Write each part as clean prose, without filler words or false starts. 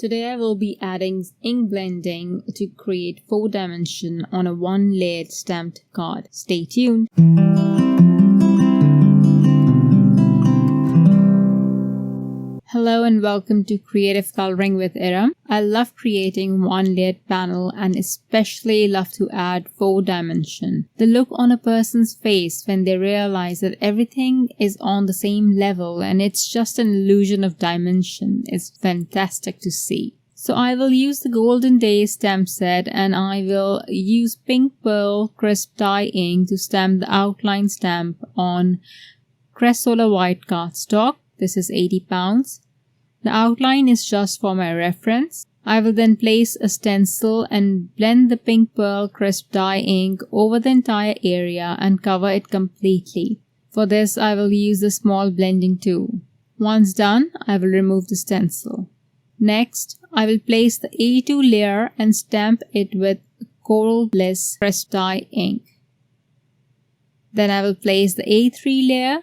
Today I will be adding ink blending to create 4-dimension on a 1-layered stamped card. Stay tuned. Hello and welcome to Creative Coloring with Erum. I love creating 1-layered panel and especially love to add 4-dimension. The look on a person's face when they realize that everything is on the same level and it's just an illusion of dimension is fantastic to see. So I will use the Golden Days stamp set and I will use Pink Pearl Crisp Dye Ink to stamp the outline stamp on Crest Solar White cardstock. This is 80 pounds. The outline is just for my reference. I will then place a stencil and blend the Pink Pearl Crisp Dye Ink over the entire area and cover it completely. For this, I will use the small blending tool. Once done, I will remove the stencil. Next, I will place the A2 layer and stamp it with Coral Bliss Crisp Dye Ink. Then I will place the A3 layer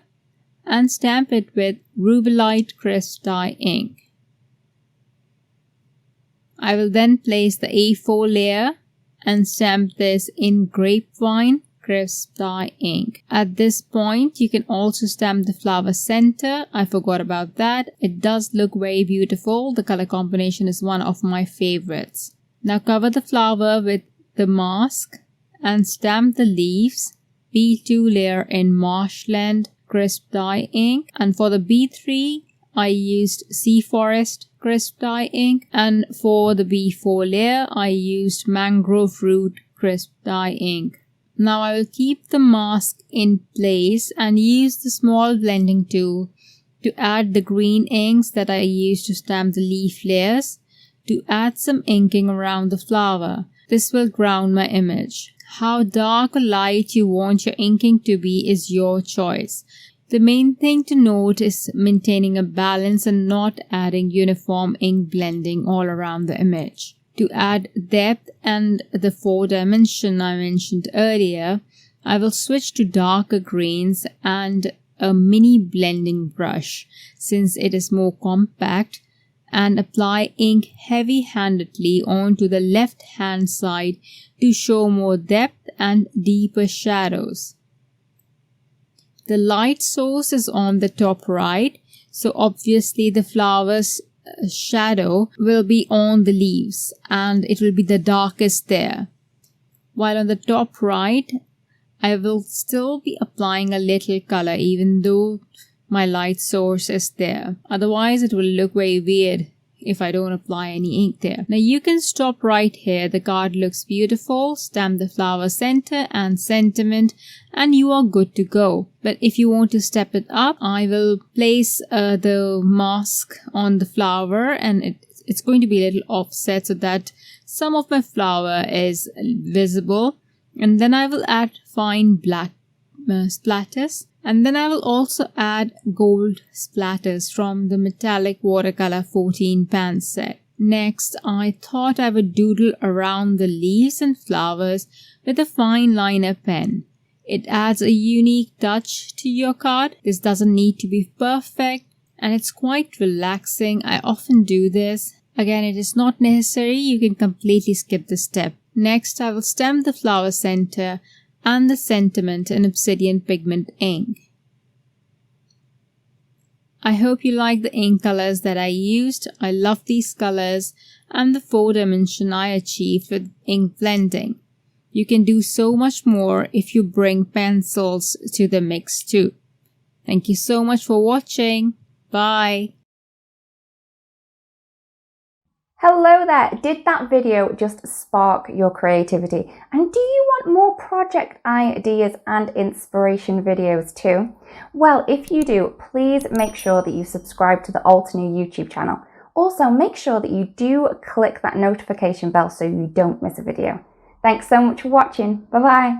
and stamp it with Rubellite Crisp Dye Ink. I will then place the A4 layer and stamp this in Grapevine Crisp Dye Ink. At this point, you can also stamp the flower center. I forgot about that. It does look very beautiful. The color combination is one of my favorites. Now cover the flower with the mask and stamp the leaves. B2 layer in Marshland Crisp Dye Ink, and for the B3 I used Sea Forest Crisp Dye Ink, and for the B4 layer I used Mangrove Root Crisp Dye Ink. Now I will keep the mask in place and use the small blending tool to add the green inks that I used to stamp the leaf layers to add some inking around the flower. This will ground my image. How dark or light you want your inking to be is your choice. The main thing to note is maintaining a balance and not adding uniform ink blending all around the image. To add depth and the 4-dimension I mentioned earlier, I will switch to darker greens and a mini blending brush since it is more compact, and apply ink heavy-handedly onto the left hand side to show more depth and deeper shadows. The light source is on the top right, so obviously the flower's shadow will be on the leaves and it will be the darkest there. While on the top right, I will still be applying a little color even though my light source is there. Otherwise, it will look very weird if I don't apply any ink there. Now you can stop right here. The card looks beautiful. Stamp the flower center and sentiment and you are good to go. But if you want to step it up, I will place the mask on the flower and it's going to be a little offset so that some of my flower is visible. And then I will add fine black splatters. And then I will also add gold splatters from the metallic watercolor 14 pan set. Next, I thought I would doodle around the leaves and flowers with a fine liner pen. It adds a unique touch to your card. This doesn't need to be perfect and it's quite relaxing. I often do this. Again, it is not necessary. You can completely skip this step. Next, I will stamp the flower center and the sentiment in Obsidian Pigment Ink. I hope you like the ink colors that I used. I love these colors and the 4-dimension I achieved with ink blending. You can do so much more if you bring pencils to the mix too. Thank you so much for watching. Bye. Hello there! Did that video just spark your creativity? And do you want more project ideas and inspiration videos too? Well, if you do, please make sure that you subscribe to the Alternate YouTube channel. Also, make sure that you do click that notification bell so you don't miss a video. Thanks so much for watching. Bye bye!